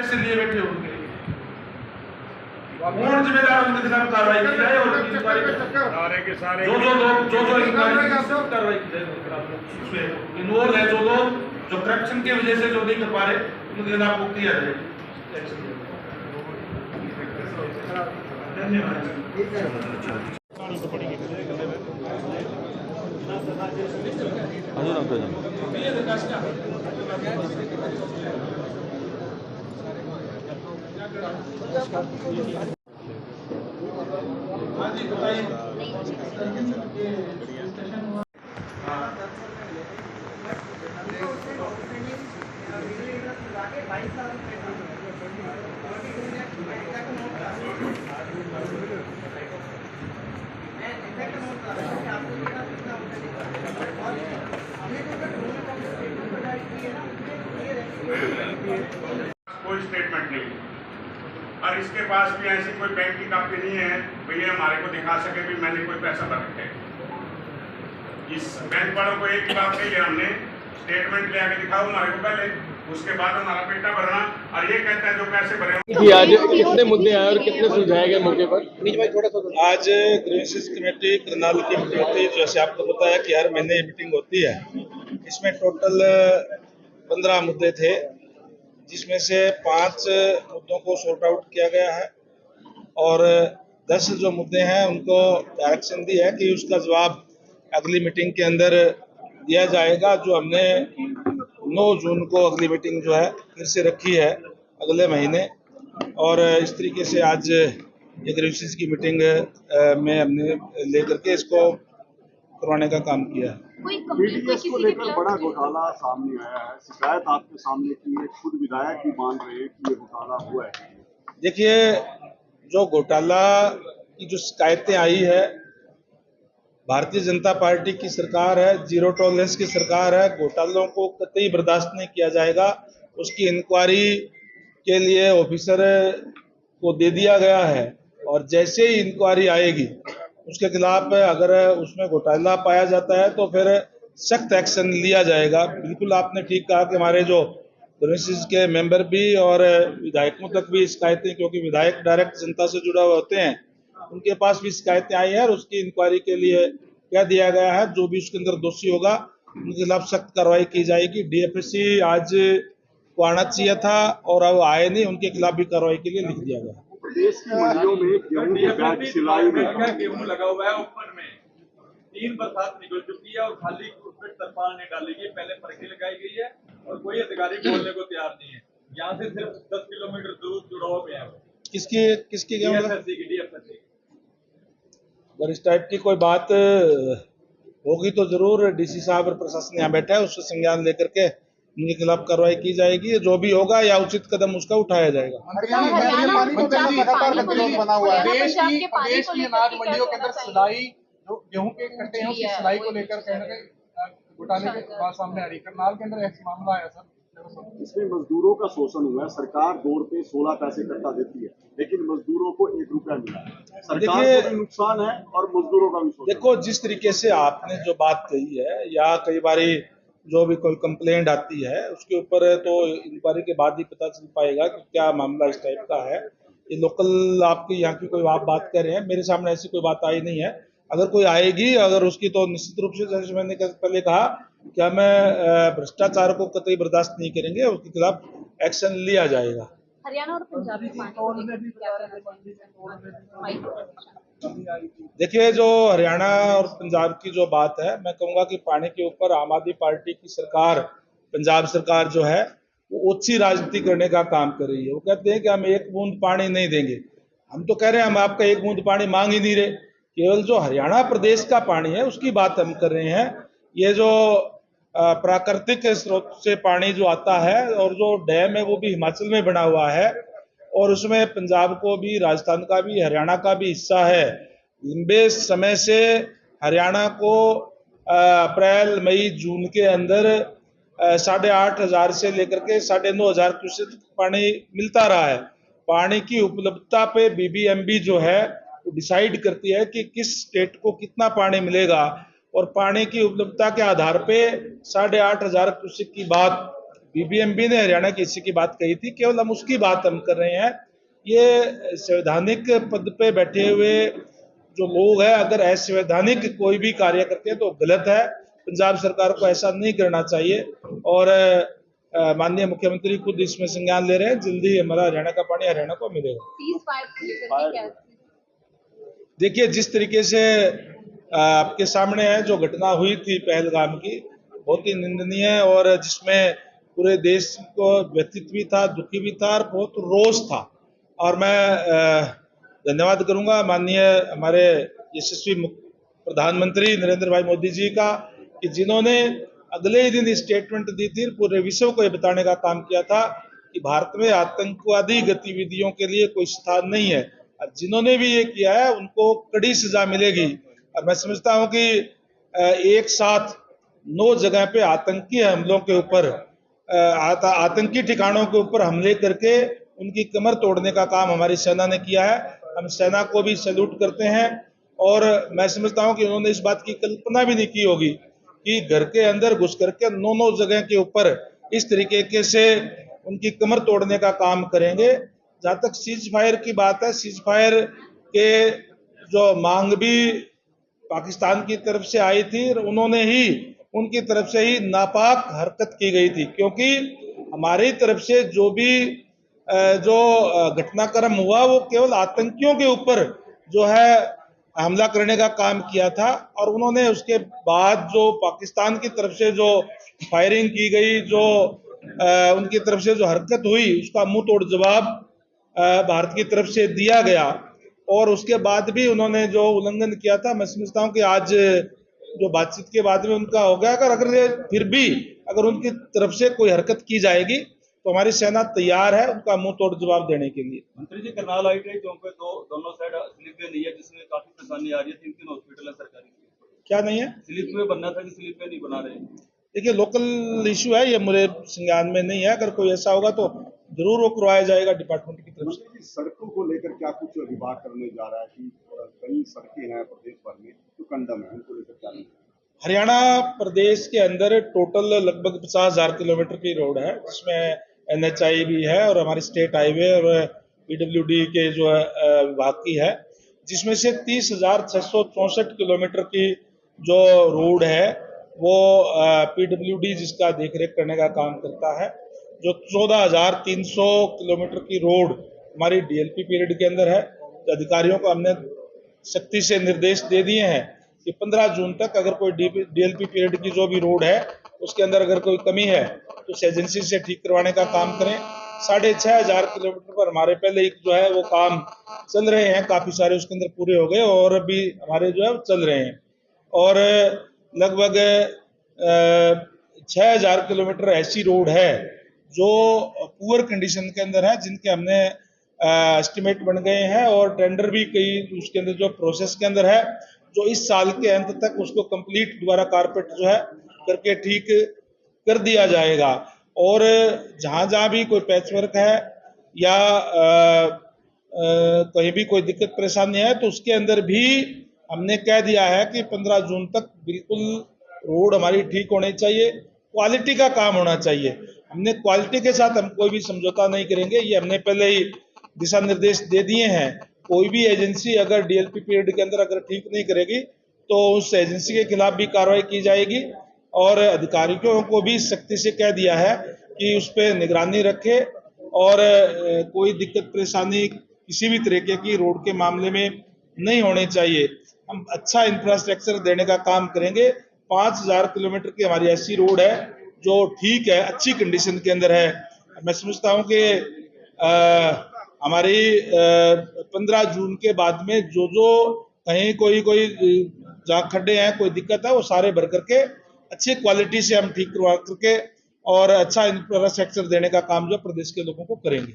पैसे लिए बैठे होंगे, कौन जिम्मेदार उनके खिलाफ कार्रवाई की जाए और इंक्वायरी जो इंक्वायरी कार्रवाई की जाए, उसमें इन्वॉल्व है जो लोग जो करप्शन की वजह से जो नहीं कर पा रहे उनके खिलाफ वो किया जाए। धन्यवाद। हाँ जी बताइए। कोई स्टेटमेंट नहीं और इसके पास भी ऐसी कोई बैंक की कापी नहीं है भैया हमारे को दिखा सके भी मैंने कोई पैसा भर रखे। इस बैंक वालों को एक ही बात कही है हमने, स्टेटमेंट ले आके दिखाओ हमारे को पहले, उसके बाद हमारा पेटा भरना। और ये कहता है जो पैसे भरे। आज कितने मुद्दे आए और कितने सुलझाए गए मौके पर? आज ग्रीवेंसेस कमेटी करनाल की मीटिंग थी। जैसे आपको पता है कि हर महीने ये मीटिंग होती है। इसमें टोटल 15 मुद्दे थे, जिसमें से 5 मुद्दों को सॉर्ट आउट किया गया है और 10 जो मुद्दे हैं उनको डायरेक्शन दी है कि उसका जवाब अगली मीटिंग के अंदर दिया जाएगा। जो हमने 9 जून को अगली मीटिंग जो है फिर से रखी है अगले महीने, और इस तरीके से आज ये ग्रीवेंसेस की मीटिंग में हमने लेकर के इसको करवाने का काम किया है। बीडीएस को लेकर बड़ा घोटाला सामने आया है, शिकायत आपके सामने की है, खुद विधायक भी मान रहे हैं कि ये घोटाला हुआ है। देखिए, जो घोटाला की जो शिकायतें आई है, भारतीय जनता पार्टी की सरकार है, जीरो टॉलरेंस की सरकार है, घोटालों को कतई बर्दाश्त नहीं किया जाएगा। उसकी इंक्वायरी के लिए ऑफिसर को दे दिया गया है और जैसे ही इंक्वायरी आएगी उसके खिलाफ अगर उसमें घोटाला पाया जाता है तो फिर सख्त एक्शन लिया जाएगा। बिल्कुल आपने ठीक कहा कि हमारे जो ग्रीवेंसेस के मेंबर भी और विधायकों तक भी शिकायतें, क्योंकि विधायक डायरेक्ट जनता से जुड़े हुए होते हैं, उनके पास भी शिकायतें आई है और उसकी इंक्वायरी के लिए क्या दिया गया है, जो भी उसके अंदर दोषी होगा उनके खिलाफ सख्त कार्रवाई की जाएगी। डीएफएससी आज को आना चाहिए था और अब आए नहीं, उनके खिलाफ भी कार्रवाई के लिए लिख दिया गया। प्रदेश की मंडियों में गेहूं के बैग सिलाई में गेहूं लगा हुआ है, ऊपर में 3 बरसात निकल चुकी है और खाली उसमें तरपाल नहीं डाली गई, पहले पर्ची लगाई गई है और कोई अधिकारी बोलने को तैयार नहीं है। यहाँ से सिर्फ 10 किलोमीटर दूर जुड़ाव में है। किसकी गेहूं? डीएफएससी। अगर इस टाइप की कोई बात होगी तो जरूर डीसी साहब और प्रशासन यहाँ बैठा है, उससे संज्ञान लेकर के उनके खिलाफ कार्रवाई की जाएगी। जो भी होगा या उचित कदम उसका उठाया जाएगा। देश की अनाज मंडियों के अंदर सिलाई, जो गेहूं के कट्टे हैं उसकी सिलाई को लेकर कहीं ना कहीं घोटाले की बात सामने आ रही है। करनाल के अंदर ऐसा मामला आया सर, इसमें मजदूरों का शोषण हुआ है। सरकार 2 रुपए 16 पैसे कट्टा देती है, लेकिन मजदूरों को 1 रुपया मिला है। सरकार को भी नुकसान है और मजदूरों का भी शोषण। देखो, जिस तरीके से आपने जो बात कही है, या कई बारी जो भी कोई कंप्लेंट आती है उसके ऊपर तो इंक्वायरी के बाद ही पता चल पाएगा कि क्या मामला इस टाइप का है। ये लोकल आपकी यहाँ की कोई आप बात कर रहे हैं, मेरे सामने ऐसी कोई बात आई नहीं है। अगर कोई आएगी, अगर उसकी, तो निश्चित रूप से जैसे मैंने पहले कहा कि हमें भ्रष्टाचार को कतई बर्दाश्त नहीं करेंगे, उसके खिलाफ एक्शन लिया जाएगा। हरियाणा और पंजाब देखिए, जो हरियाणा और पंजाब की जो बात है, मैं कहूंगा कि पानी के ऊपर आम आदमी पार्टी की सरकार, पंजाब सरकार जो है वो ओछी राजनीति करने का काम कर रही है। वो कहते हैं कि हम 1 बूंद पानी नहीं देंगे। हम तो कह रहे हैं हम आपका 1 बूंद पानी मांग ही नहीं रहे, केवल जो हरियाणा प्रदेश का पानी है उसकी बात हम कर रहे हैं। ये जो प्राकृतिक स्रोत से पानी जो आता है और जो डैम है वो भी हिमाचल में बना हुआ है और उसमें पंजाब को भी, राजस्थान का भी, हरियाणा का भी हिस्सा है। लंबे समय से हरियाणा को अप्रैल, मई, जून के अंदर 8,500 से लेकर के 9,500 क्यूसेक पानी मिलता रहा है। पानी की उपलब्धता पे बीबीएमबी जो है वो डिसाइड करती है कि किस स्टेट को कितना पानी मिलेगा और पानी की उपलब्धता के आधार पे 8,500 क्यूसेक की बात बीबीएमबी ने हरियाणा की हिस्से की बात कही थी, केवल हम उसकी बात हम कर रहे हैं। ये संवैधानिक पद पे बैठे हुए जो लोग हैं, अगर असंवैधानिक कोई भी कार्य करते हैं तो गलत है। पंजाब सरकार को ऐसा नहीं करना चाहिए और माननीय मुख्यमंत्री खुद इसमें संज्ञान ले रहे हैं। जल्दी हमारा हरियाणा का पानी हरियाणा को मिलेगा। देखिए, जिस तरीके से आपके सामने है जो घटना हुई थी पहलगाम की, बहुत ही निंदनीय है और जिसमें पूरे देश को व्यथित भी था, दुखी भी था और बहुत रोष था। और मैं धन्यवाद करूंगा माननीय हमारे यशस्वी प्रधानमंत्री नरेंद्र भाई मोदी जी का, कि जिन्होंने अगले ही दिन स्टेटमेंट दी थी, पूरे विश्व को ये बताने का काम किया था कि भारत में आतंकवादी गतिविधियों के लिए कोई स्थान नहीं है। जिन्होंने भी ये किया है उनको कड़ी सजा मिलेगी। और मैं समझता हूं कि एक साथ 9 जगह पे आतंकी हमलों के ऊपर, आतंकी ठिकानों के ऊपर हमले करके उनकी कमर तोड़ने का काम हमारी सेना ने किया है। हम सेना को भी सैल्यूट करते हैं और मैं समझता हूं कि उन्होंने इस बात की कल्पना भी नहीं की होगी कि घर के अंदर घुस करके 9 जगह के ऊपर इस तरीके से उनकी कमर तोड़ने का काम करेंगे। जहां तक सीज फायर की बात है, सीज फायर के जो मांग भी पाकिस्तान की तरफ से आई थी, उन्होंने ही उनकी तरफ से ही नापाक हरकत की गई थी, क्योंकि हमारी तरफ से जो भी जो घटनाक्रम हुआ वो केवल आतंकियों के ऊपर जो है हमला करने का काम किया था। और उन्होंने उसके बाद जो पाकिस्तान की तरफ से जो फायरिंग की गई, जो उनकी तरफ से जो हरकत हुई, उसका मुंह तोड़ जवाब भारत की तरफ से दिया गया। और उसके बाद भी उन्होंने जो उल्लंघन किया था, मैं समझता हूं कि आज जो बातचीत के बाद में उनका हो गया। अगर फिर भी अगर उनकी तरफ से कोई हरकत की जाएगी तो हमारी सेना तैयार है उनका मुंह तोड़ जवाब देने के लिए। मंत्री जी, करनाल आईटीआई चौक पे दोनों साइड स्लिपवे नहीं है, जिसमें काफी परेशानी आ रही है। 3 हॉस्पिटल है सरकारी, क्या नहीं है? स्लिपवे बनना था कि स्लिपवे नहीं बना रहे। देखिए, लोकल इशू है, ये मेरे संज्ञान में नहीं है। अगर कोई ऐसा होगा तो जरूर वो करवाया जाएगा डिपार्टमेंट की तरफ से। सड़कों को लेकर क्या कुछ विभाग करने जा रहा है कि कई सड़कें हैं प्रदेश भर में जो कंडम है, उनको लेकर क्या नहीं? हरियाणा प्रदेश के अंदर टोटल लगभग 50,000 किलोमीटर की रोड है, जिसमें NHI भी है और हमारी स्टेट हाईवे और PWD के जो विभाग की है, जिसमें से 30,664 किलोमीटर की जो रोड है वो PWD जिसका देखरेख करने का काम करता है। जो 14,300 किलोमीटर की रोड हमारी DLP पीरियड के अंदर है। तो अधिकारियों को हमने सख्ती से निर्देश दे दिए हैं कि 15 जून तक अगर कोई DLP पीरियड की जो भी रोड है उसके अंदर अगर कोई कमी है तो उस एजेंसी से ठीक करवाने का काम करें। 6,500 किलोमीटर पर हमारे पहले एक जो है वो काम चल रहे हैं, काफी सारे उसके अंदर पूरे हो गए और अभी हमारे जो है चल रहे हैं। और लगभग 6,000 किलोमीटर ऐसी रोड है जो पुअर कंडीशन के अंदर है, जिनके हमने एस्टिमेट बन गए हैं और टेंडर भी कई उसके अंदर जो प्रोसेस के अंदर है, जो इस साल के अंत तक उसको कंप्लीट दोबारा कारपेट जो है करके ठीक कर दिया जाएगा। और जहां जहां भी कोई पैच वर्क है या कहीं भी कोई दिक्कत परेशानी है तो उसके अंदर भी हमने कह दिया है कि 15 जून तक बिल्कुल रोड हमारी ठीक होनी चाहिए, क्वालिटी का काम होना चाहिए। हमने क्वालिटी के साथ हम कोई भी समझौता नहीं करेंगे, ये हमने पहले ही दिशा निर्देश दे दिए हैं। कोई भी एजेंसी अगर DLP पीरियड के अंदर अगर ठीक नहीं करेगी तो उस एजेंसी के खिलाफ भी कार्रवाई की जाएगी। और अधिकारियों को भी सख्ती से कह दिया है कि उस पर निगरानी रखे और कोई दिक्कत परेशानी किसी भी तरीके की रोड के मामले में नहीं होनी चाहिए। हम अच्छा इंफ्रास्ट्रक्चर देने का काम करेंगे। 5,000 किलोमीटर की हमारी ऐसी रोड है जो ठीक है, अच्छी कंडीशन के अंदर है। मैं समझता हूं कि हमारी 15 जून के बाद में जो कहीं कोई जहाँ खड्डे हैं, कोई दिक्कत है, वो सारे भर करके अच्छी क्वालिटी से हम ठीक करवा करके और अच्छा इंफ्रास्ट्रक्चर देने का काम जो प्रदेश के लोगों को करेंगे।